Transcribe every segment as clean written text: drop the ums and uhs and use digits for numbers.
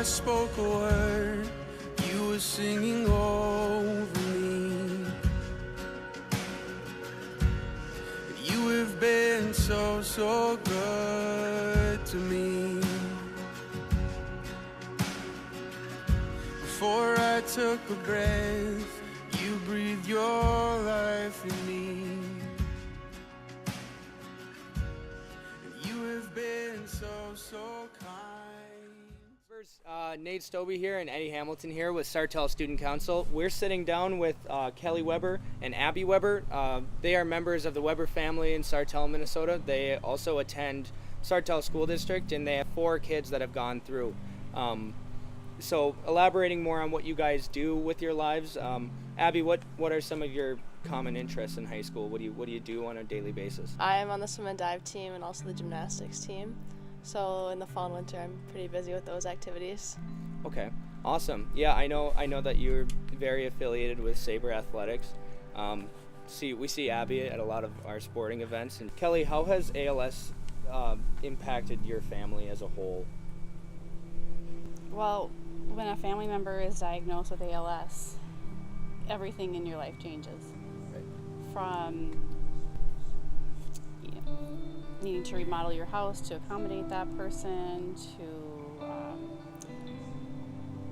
I spoke a word, you were singing over me. You have been so, so good to me. Before I took a breath, you breathed your life in me. You have been so, so kind. Nate Stobie here and Eddie Hamilton here with Sartell Student Council. We're sitting down with Kelly Weber and Abby Weber. They are members of the Weber family in Sartell, Minnesota. They also attend Sartell School District, and they have 4 kids that have gone through. So elaborating more on what you guys do with your lives, Abby, what are some of your common interests in high school? What do you do on a daily basis? I am on the swim and dive team and also the gymnastics team. So in the fall and winter, I'm pretty busy with those activities. Okay, awesome. Yeah, I know that you're very affiliated with Sabre Athletics. We see Abby at a lot of our sporting events. And Kelly, how has ALS impacted your family as a whole? Well, when a family member is diagnosed with ALS, everything in your life changes. Right. From needing to remodel your house to accommodate that person, to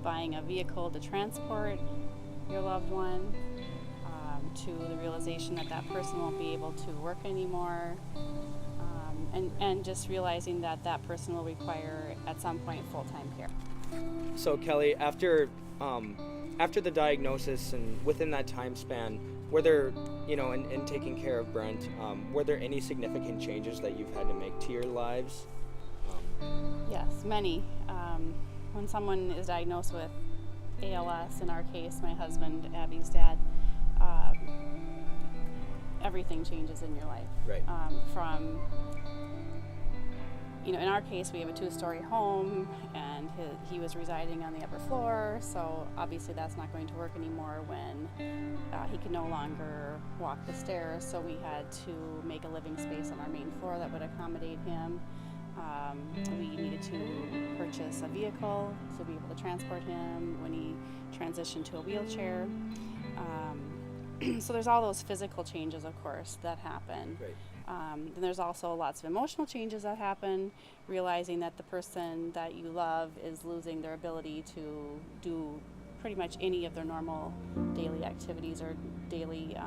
buying a vehicle to transport your loved one, to the realization that that person won't be able to work anymore, and just realizing that that person will require at some point full-time care. So Kelly, after the diagnosis and within that time span, were there, in taking care of Brent, were there any significant changes that you've had to make to your lives? Yes, many. When someone is diagnosed with ALS, in our case, my husband, Abby's dad, everything changes in your life. Right. In our case, we have a 2-story home, and he was residing on the upper floor, so obviously that's not going to work anymore when he can no longer walk the stairs, so we had to make a living space on our main floor that would accommodate him. We needed to purchase a vehicle to be able to transport him when he transitioned to a wheelchair. So there's all those physical changes, of course, that happen. Right. Then there's also lots of emotional changes that happen, realizing that the person that you love is losing their ability to do pretty much any of their normal daily activities or daily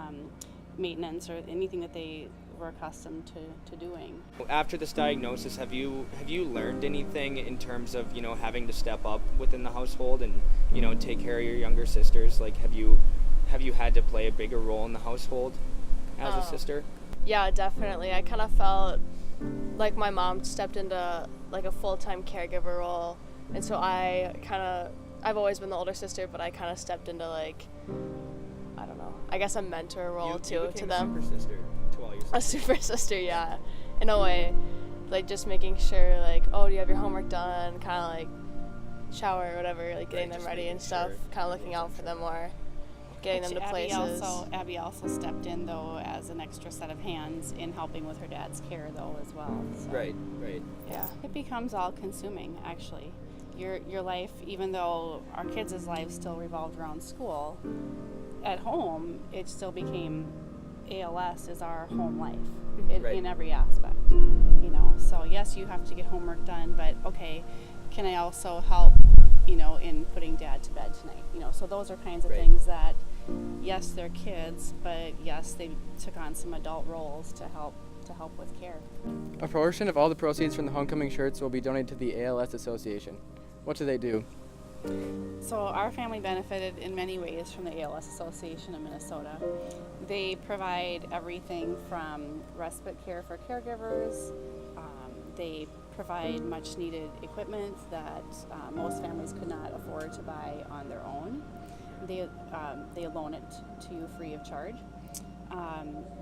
maintenance or anything that they were accustomed to doing. After this diagnosis, have you learned anything in terms of having to step up within the household and take care of your younger sisters? Like, have you had to play a bigger role in the household as a sister? Yeah, definitely. I kind of felt like my mom stepped into like a full-time caregiver role, and so I've always been the older sister, but I kind of stepped into I guess a mentor role to them. A super sister to all your sisters. A super sister, yeah, in a way, like just making sure do you have your homework done, kind of like shower or whatever, like getting them ready and stuff, kind of looking out for them more. Getting them to places. Abby also stepped in, though, as an extra set of hands in helping with her dad's care, though, as well. So. Right. Yeah. It becomes all-consuming, actually. Your life, even though our kids' lives still revolved around school, at home, it still became ALS is our home life in every aspect. So yes, you have to get homework done, but okay, can I also help, in putting dad to bed tonight? So those are kinds of things that, yes, they're kids, but yes, they took on some adult roles to help with care. A portion of all the proceeds from the homecoming shirts will be donated to the ALS Association. What do they do? So our family benefited in many ways from the ALS Association of Minnesota. They provide everything from respite care for caregivers. They provide much needed equipment that most families could not afford to buy on their own. They loan it to you free of charge.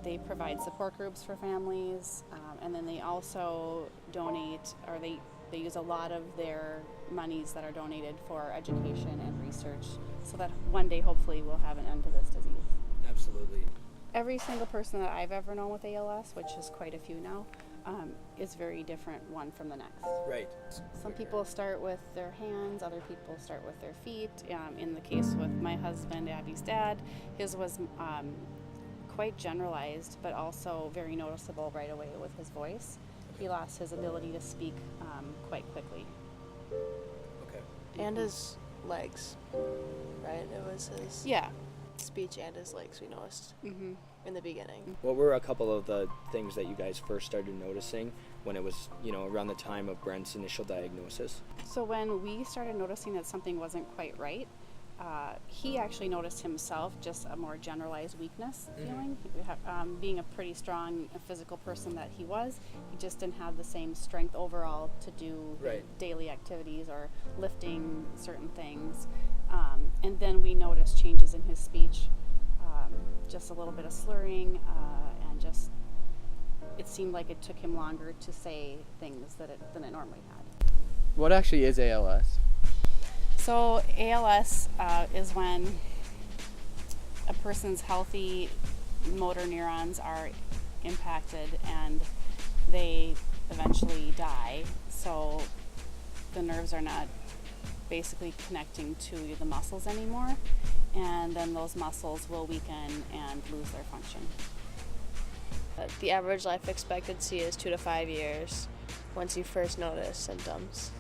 They provide support groups for families, and then they also donate, or they use a lot of their monies that are donated for education and research, so that one day hopefully we'll have an end to this disease. Absolutely. Every single person that I've ever known with ALS, which is quite a few now, is very different one from the next. Right. Some people start with their hands, other people start with their feet. In the case with my husband, Abby's dad, his was quite generalized, but also very noticeable right away with his voice. He lost his ability to speak quite quickly. Okay. And his legs, right? It was his Yeah. speech and his legs we noticed in the beginning. What were a couple of the things that you guys first started noticing when it was, around the time of Brent's initial diagnosis? So when we started noticing that something wasn't quite right, he actually noticed himself just a more generalized weakness feeling. Being a pretty strong physical person that he was, he just didn't have the same strength overall to do daily activities or lifting certain things. And then we noticed changes in his speech, just a little bit of slurring, and just it seemed like it took him longer to say things than it normally had. What actually is ALS? So ALS is when a person's healthy motor neurons are impacted and they eventually die. So the nerves are not basically connecting to the muscles anymore, and then those muscles will weaken and lose their function. The average life expectancy is 2 to 5 years once you first notice symptoms.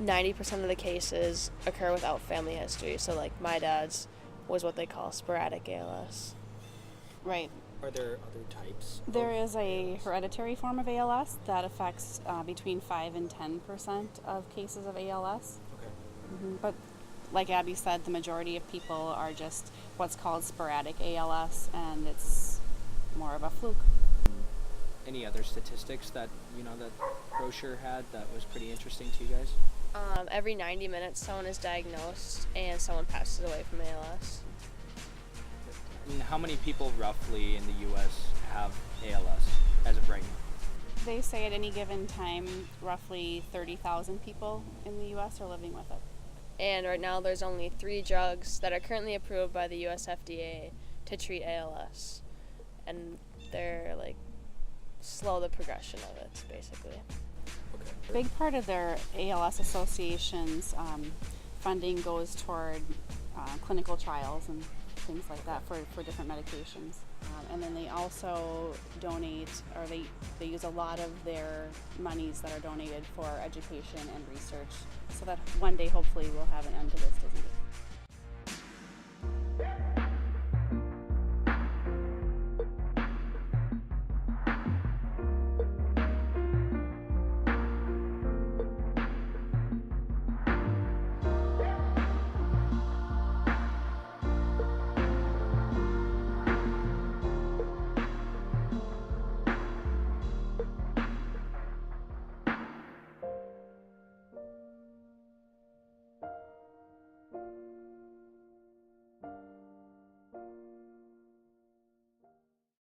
90% of the cases occur without family history. So like my dad's was what they call sporadic ALS. Right. Are there other types? There is a hereditary form of ALS that affects between 5 and 10% of cases of ALS. Okay. But like Abby said, the majority of people are just what's called sporadic ALS, and it's more of a fluke. Any other statistics that that brochure had that was pretty interesting to you guys? Every 90 minutes someone is diagnosed and someone passes away from ALS. And how many people roughly in the U.S. have ALS as of right now? They say at any given time roughly 30,000 people in the U.S. are living with it. And right now there's only 3 drugs that are currently approved by the U.S. FDA to treat ALS. And they're like slow the progression of it, basically. A big part of their ALS association's funding goes toward clinical trials and things like that for different medications. And then they also donate, or they use a lot of their monies that are donated for education and research, so that one day hopefully we'll have an end to this disease.